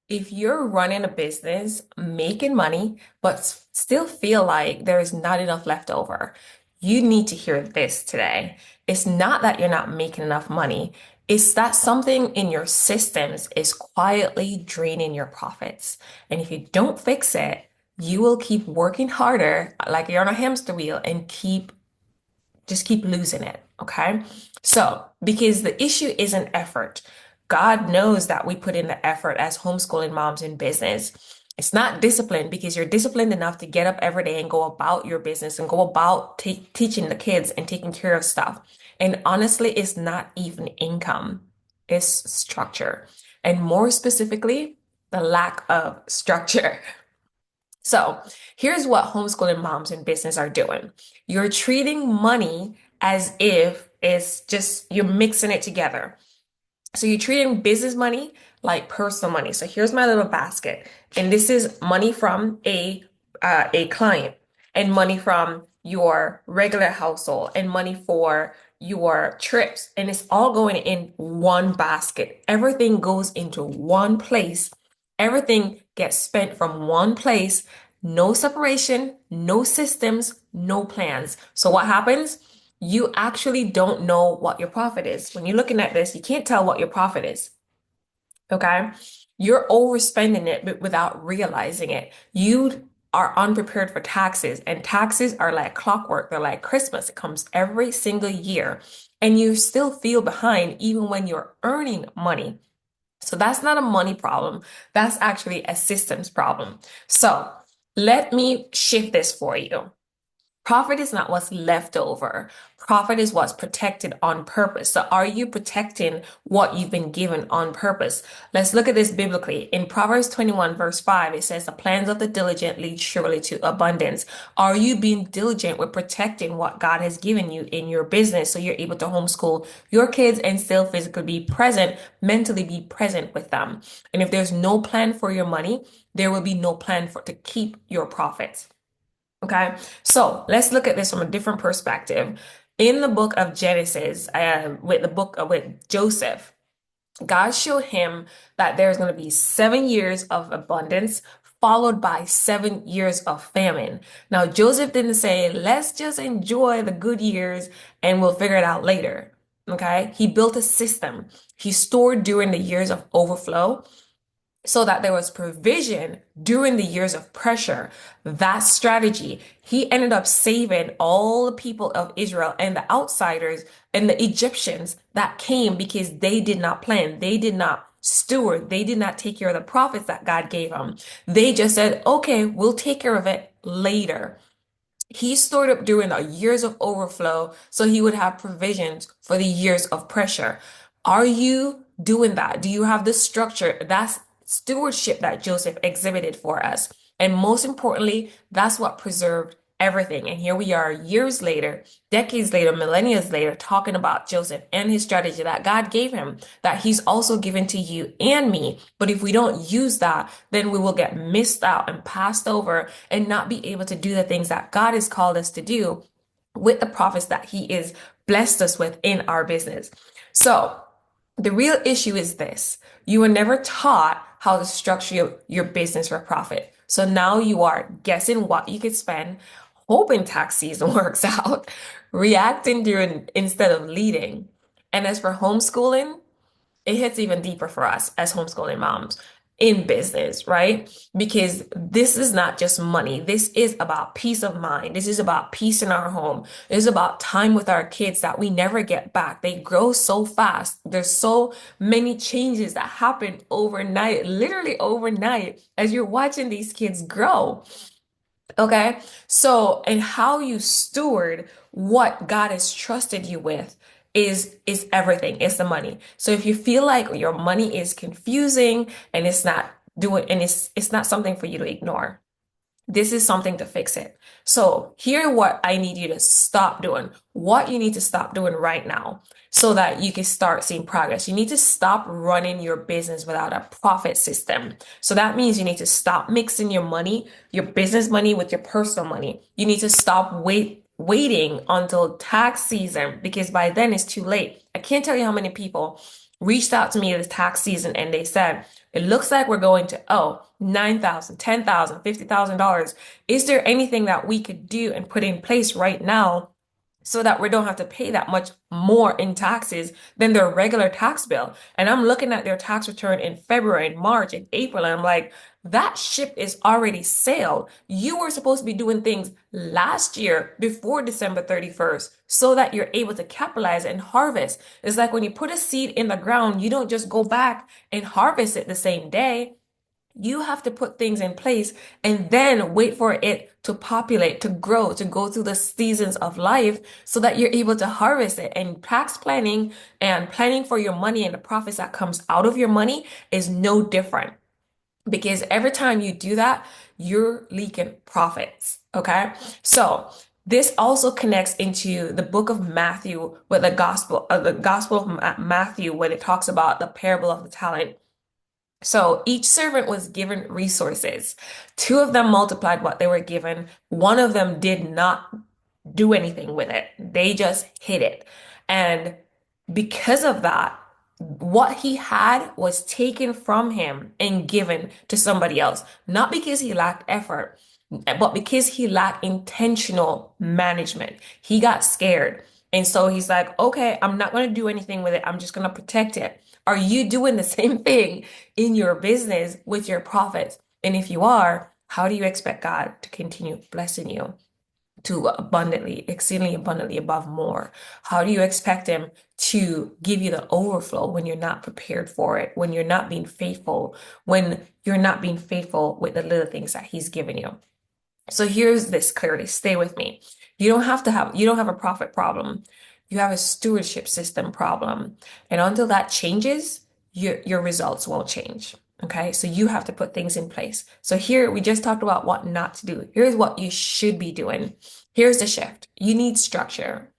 If you're running a business, making money, but still feel like there is not enough left over, you need to hear this today. It's not that you're not making enough money, it's that something in your systems is quietly draining your profits. And if you don't fix it, you will keep working harder like you're on a hamster wheel and keep losing it. Okay. So, because the issue isn't effort, God knows that we put in the effort as homeschooling moms in business. It's not discipline because you're disciplined enough to get up every day and go about your business and go about teaching the kids and taking care of stuff. And honestly, it's not even income, it's structure. And more specifically, the lack of structure. So here's what homeschooling moms in business are doing. You're treating money as if it's just you're mixing it together. So you're treating business money like personal money. So here's my little basket, and this is money from a client, and money from your regular household, and money for your trips, and it's all going in one basket. Everything goes into one place. Everything gets spent from one place. No separation, no systems, no plans. So what happens? You actually don't know what your profit is. When you're looking at this, you can't tell what your profit is. Okay. You're overspending it without realizing it. You are unprepared for taxes, and taxes are like clockwork. They're like Christmas. It comes every single year, and you still feel behind even when you're earning money. So that's not a money problem. That's actually a systems problem. So let me shift this for you. Profit is not what's left over. Profit is what's protected on purpose. So are you protecting what you've been given on purpose? Let's look at this biblically. In Proverbs 21, verse 5, it says, the plans of the diligent lead surely to abundance. Are you being diligent with protecting what God has given you in your business so you're able to homeschool your kids and still physically be present, mentally be present with them? And if there's no plan for your money, there will be no plan to keep your profits. Okay, so let's look at this from a different perspective. In the book of Genesis, with Joseph, God showed him that there's going to be 7 years of abundance followed by 7 years of famine. Now, Joseph didn't say, let's just enjoy the good years and we'll figure it out later. Okay, he built a system. He stored during the years of overflow so that there was provision during the years of pressure. That strategy, he ended up saving all the people of Israel and the outsiders and the Egyptians that came because they did not plan. They did not steward. They did not take care of the profits that God gave them. They just said, okay, we'll take care of it later. He stored up during the years of overflow so he would have provisions for the years of pressure. Are you doing that? Do you have the structure? That's stewardship that Joseph exhibited for us. And most importantly, that's what preserved everything. And here we are years later, decades later, millennia later, talking about Joseph and his strategy that God gave him, that he's also given to you and me. But if we don't use that, then we will get missed out and passed over and not be able to do the things that God has called us to do with the profits that he is blessed us with in our business. So the real issue is this. You were never taught how to structure your business for profit. So now you are guessing what you could spend, hoping tax season works out, reacting during instead of leading. And as for homeschooling, it hits even deeper for us as homeschooling moms in business, right? Because this is not just money. This is about peace of mind. This is about peace in our home. This is about time with our kids that we never get back. They grow so fast. There's so many changes that happen overnight, literally overnight, as you're watching these kids grow. Okay. So, and how you steward what God has trusted you with is everything. It's the money. So if you feel like your money is confusing and it's not doing and it's not something for you to ignore, this is something to fix it. So here what I need you to stop doing, what you need to stop doing right now so that you can start seeing progress. You need to stop running your business without a profit system. So that means you need to stop mixing your money, your business money with your personal money. You need to stop waiting until tax season because by then it's too late. I can't tell you how many people reached out to me this tax season and they said, it looks like we're going to owe $9,000, $10,000, $50,000. Is there anything that we could do and put in place right now so that we don't have to pay that much more in taxes than their regular tax bill? And I'm looking at their tax return in February and March and April, and I'm like, that ship is already sailed. You were supposed to be doing things last year before December 31st so that you're able to capitalize and harvest. It's like when you put a seed in the ground, you don't just go back and harvest it the same day. You have to put things in place and then wait for it to populate, to grow, to go through the seasons of life so that you're able to harvest it. And tax planning and planning for your money and the profits that comes out of your money is no different. Because every time you do that, you're leaking profits. Okay. So this also connects into the book of Matthew with the gospel of Matthew, when it talks about the parable of the talent. So each servant was given resources. Two of them multiplied what they were given. One of them did not do anything with it. They just hid it. And because of that, what he had was taken from him and given to somebody else, not because he lacked effort, but because he lacked intentional management. He got scared. And so he's like, okay, I'm not going to do anything with it. I'm just going to protect it. Are you doing the same thing in your business with your profits? And if you are, how do you expect God to continue blessing you to abundantly, exceedingly abundantly above more? How do you expect Him to give you the overflow when you're not prepared for it, when you're not being faithful, when you're not being faithful with the little things that He's given you? So here's this clearly. Stay with me. You don't have a profit problem. You have a stewardship system problem. And until that changes, your results won't change. Okay. So you have to put things in place. So here we just talked about what not to do. Here's what you should be doing. Here's the shift. You need structure.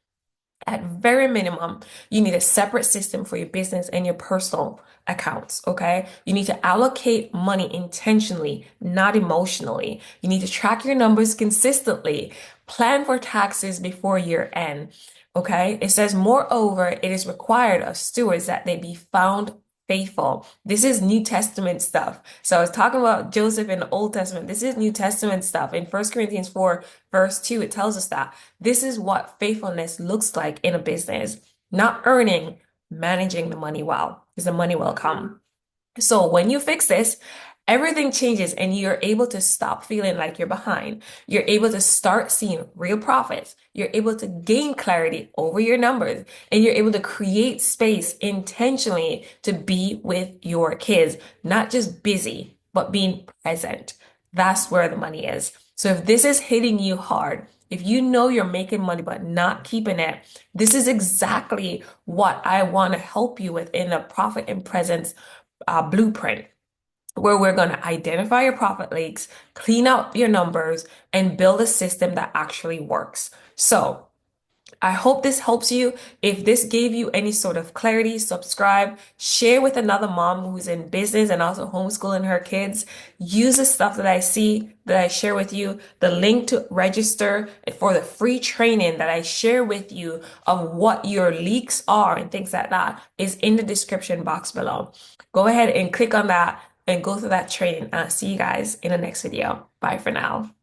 At very minimum, you need a separate system for your business and your personal accounts, okay? You need to allocate money intentionally, not emotionally. You need to track your numbers consistently. Plan for taxes before year end, okay? It says, moreover, it is required of stewards that they be found faithful. This is New Testament stuff. So I was talking about Joseph in the Old Testament. This is New Testament stuff. In 1 Corinthians 4, verse 2, it tells us that this is what faithfulness looks like in a business. Not earning, managing the money well, because the money will come. So when you fix this, everything changes and you're able to stop feeling like you're behind. You're able to start seeing real profits. You're able to gain clarity over your numbers, and you're able to create space intentionally to be with your kids, not just busy, but being present. That's where the money is. So if this is hitting you hard, if you know you're making money but not keeping it, this is exactly what I want to help you with in the Profit and Presence blueprint, where we're going to identify your profit leaks, clean up your numbers, and build a system that actually works. So I hope this helps you. If this gave you any sort of clarity, subscribe, share with another mom who's in business and also homeschooling her kids. Use the stuff that I see, that I share with you. The link to register for the free training that I share with you of what your leaks are and things like that is in the description box below. Go ahead and click on that and go through that training. And I'll see you guys in the next video. Bye for now.